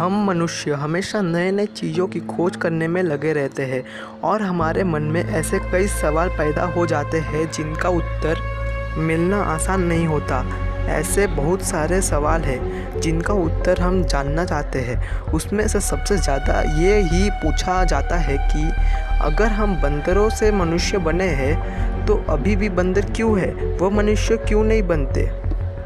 हम मनुष्य हमेशा नए नए चीज़ों की खोज करने में लगे रहते हैं और हमारे मन में ऐसे कई सवाल पैदा हो जाते हैं जिनका उत्तर मिलना आसान नहीं होता। ऐसे बहुत सारे सवाल हैं जिनका उत्तर हम जानना चाहते हैं। उसमें से सबसे ज़्यादा ये ही पूछा जाता है कि अगर हम बंदरों से मनुष्य बने हैं तो अभी भी बंदर क्यों है, वो मनुष्य क्यों नहीं बनते।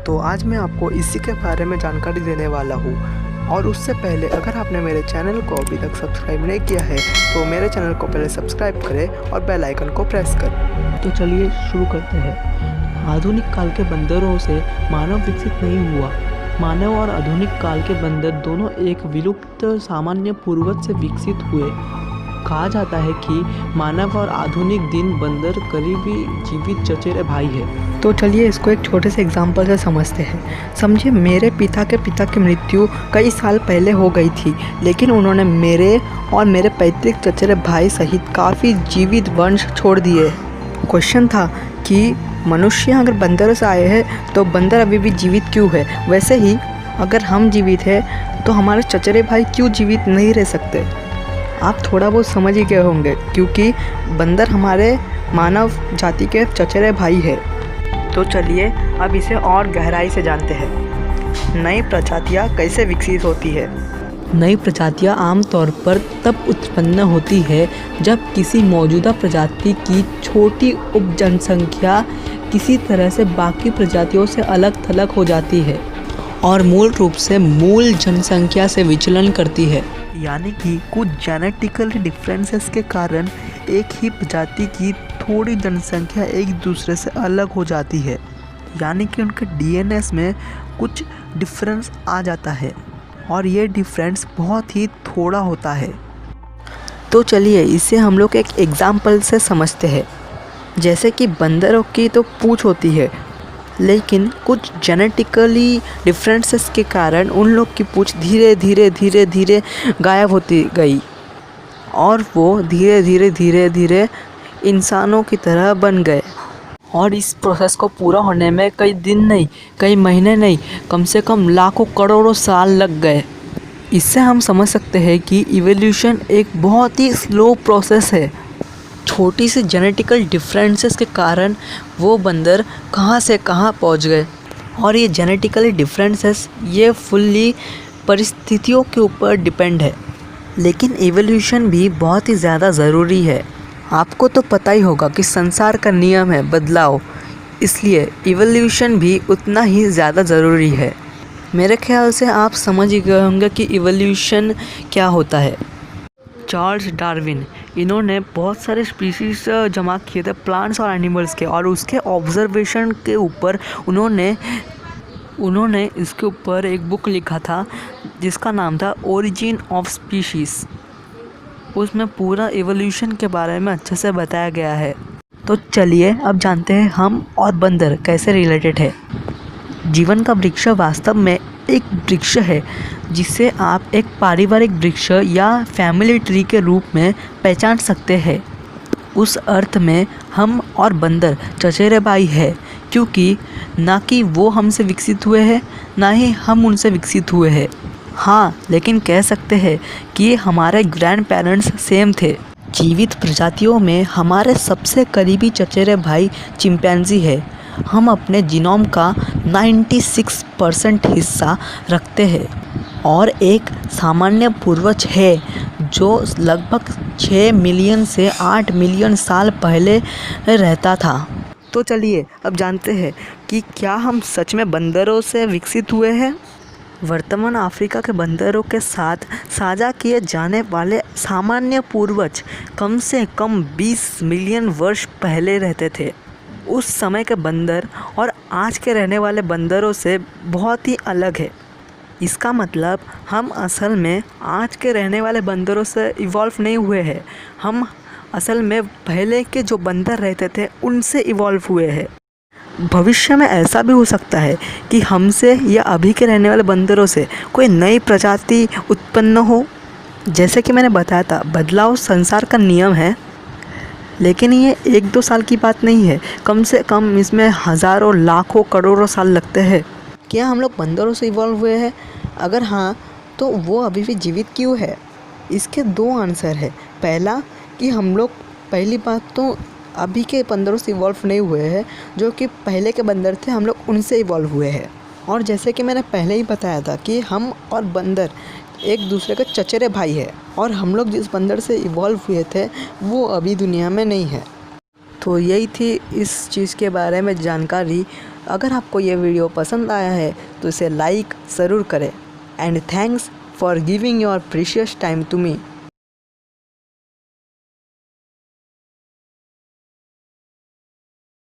तो आज मैं आपको इसी के बारे में जानकारी देने वाला हूँ। और उससे पहले अगर आपने मेरे चैनल को अभी तक सब्सक्राइब नहीं किया है तो मेरे चैनल को पहले सब्सक्राइब करें और बेल आइकन को प्रेस करें। तो चलिए शुरू करते हैं। आधुनिक काल के बंदरों से मानव विकसित नहीं हुआ। मानव और आधुनिक काल के बंदर दोनों एक विलुप्त सामान्य पूर्वज से विकसित हुए। कहा जाता है कि मानव और आधुनिक दिन बंदर करीबी जीवित चचेरे भाई है। तो चलिए इसको एक छोटे से एग्जाम्पल से समझते हैं। समझिए मेरे पिता की मृत्यु कई साल पहले हो गई थी, लेकिन उन्होंने मेरे और मेरे पैतृक चचेरे भाई सहित काफ़ी जीवित वंश छोड़ दिए। क्वेश्चन था कि मनुष्य अगर बंदरों से आए हैं तो बंदर अभी भी जीवित क्यों है। वैसे ही अगर हम जीवित हैं तो हमारे चचेरे भाई क्यों जीवित नहीं रह सकते। आप थोड़ा बहुत समझ ही गए होंगे, क्योंकि बंदर हमारे मानव जाति के चचेरे भाई है। तो चलिए अब इसे और गहराई से जानते हैं। नई प्रजातियाँ कैसे विकसित होती है। नई प्रजातियां आमतौर पर तब उत्पन्न होती है जब किसी मौजूदा प्रजाति की छोटी उपजनसंख्या किसी तरह से बाकी प्रजातियों से अलग थलग हो जाती है और मूल रूप से मूल जनसंख्या से विचलन करती है। यानी कि कुछ जेनेटिकल डिफरेंसेस के कारण एक ही प्रजाति की थोड़ी जनसंख्या एक दूसरे से अलग हो जाती है, यानी कि उनके डीएनए में कुछ डिफरेंस आ जाता है और ये डिफरेंस बहुत ही थोड़ा होता है। तो चलिए इसे हम लोग एक एग्जाम्पल से समझते हैं। जैसे कि बंदरों की तो पूंछ होती है, लेकिन कुछ जेनेटिकली डिफरेंसेस के कारण उन लोग की पूंछ धीरे धीरे गायब होती गई और वो धीरे धीरे इंसानों की तरह बन गए। और इस प्रोसेस को पूरा होने में कई दिन नहीं, कई महीने नहीं, कम से कम लाखों करोड़ों साल लग गए। इससे हम समझ सकते हैं कि इवोल्यूशन एक बहुत ही स्लो प्रोसेस है। छोटी सी जेनेटिकल डिफरेंसेस के कारण वो बंदर कहाँ से कहाँ पहुँच गए। और ये जेनेटिकली डिफरेंसेस ये फुल्ली परिस्थितियों के ऊपर डिपेंड है। लेकिन इवोल्यूशन भी बहुत ही ज़्यादा ज़रूरी है। आपको तो पता ही होगा कि संसार का नियम है बदलाव, इसलिए इवोल्यूशन भी उतना ही ज़्यादा ज़रूरी है। मेरे ख्याल से आप समझ ही गए होंगे कि इवोल्यूशन क्या होता है। चार्ल्स डार्विन, इन्होंने बहुत सारे स्पीशीज़ जमा किए थे प्लांट्स और एनिमल्स के, और उसके ऑब्जर्वेशन के ऊपर उन्होंने इसके ऊपर एक बुक लिखा था जिसका नाम था ओरिजिन ऑफ स्पीशीज़। उसमें पूरा एवोल्यूशन के बारे में अच्छे से बताया गया है। तो चलिए अब जानते हैं हम और बंदर कैसे रिलेटेड है। जीवन का वृक्ष वास्तव में एक वृक्ष है जिसे आप एक पारिवारिक वृक्ष या फैमिली ट्री के रूप में पहचान सकते हैं। उस अर्थ में हम और बंदर चचेरे भाई है, क्योंकि ना कि वो हमसे विकसित हुए हैं ना ही हम उनसे विकसित हुए हैं। हाँ, लेकिन कह सकते हैं कि हमारे ग्रैंड पेरेंट्स सेम थे। जीवित प्रजातियों में हमारे सबसे करीबी चचेरे भाई चिंपैंजी है। हम अपने जीनोम का 96% हिस्सा रखते हैं और एक सामान्य पूर्वज है जो लगभग 6 मिलियन से 8 मिलियन साल पहले रहता था। तो चलिए अब जानते हैं कि क्या हम सच में बंदरों से विकसित हुए हैं। वर्तमान अफ्रीका के बंदरों के साथ साझा किए जाने वाले सामान्य पूर्वज कम से कम 20 मिलियन वर्ष पहले रहते थे। उस समय के बंदर और आज के रहने वाले बंदरों से बहुत ही अलग है। इसका मतलब हम असल में आज के रहने वाले बंदरों से इवॉल्व नहीं हुए हैं, हम असल में पहले के जो बंदर रहते थे उनसे इवॉल्व हुए हैं। भविष्य में ऐसा भी हो सकता है कि हमसे या अभी के रहने वाले बंदरों से कोई नई प्रजाति उत्पन्न हो। जैसे कि मैंने बताया था, बदलाव संसार का नियम है, लेकिन ये 1-2 साल की बात नहीं है। कम से कम इसमें हज़ारों लाखों करोड़ों साल लगते हैं। क्या हम लोग बंदरों से इवॉल्व हुए हैं? अगर हाँ, तो वो अभी भी जीवित क्यों है? इसके दो आंसर है। पहला कि हम लोग, पहली बात तो अभी के बंदरों से इवॉल्व नहीं हुए हैं, जो कि पहले के बंदर थे हम लोग उनसे इवॉल्व हुए हैं। और जैसे कि मैंने पहले ही बताया था कि हम और बंदर एक दूसरे के चचेरे भाई है, और हम लोग जिस बंदर से इवॉल्व हुए थे वो अभी दुनिया में नहीं है। तो यही थी इस चीज़ के बारे में जानकारी। अगर आपको ये वीडियो पसंद आया है तो इसे लाइक ज़रूर करें। And thanks for giving your precious time to me.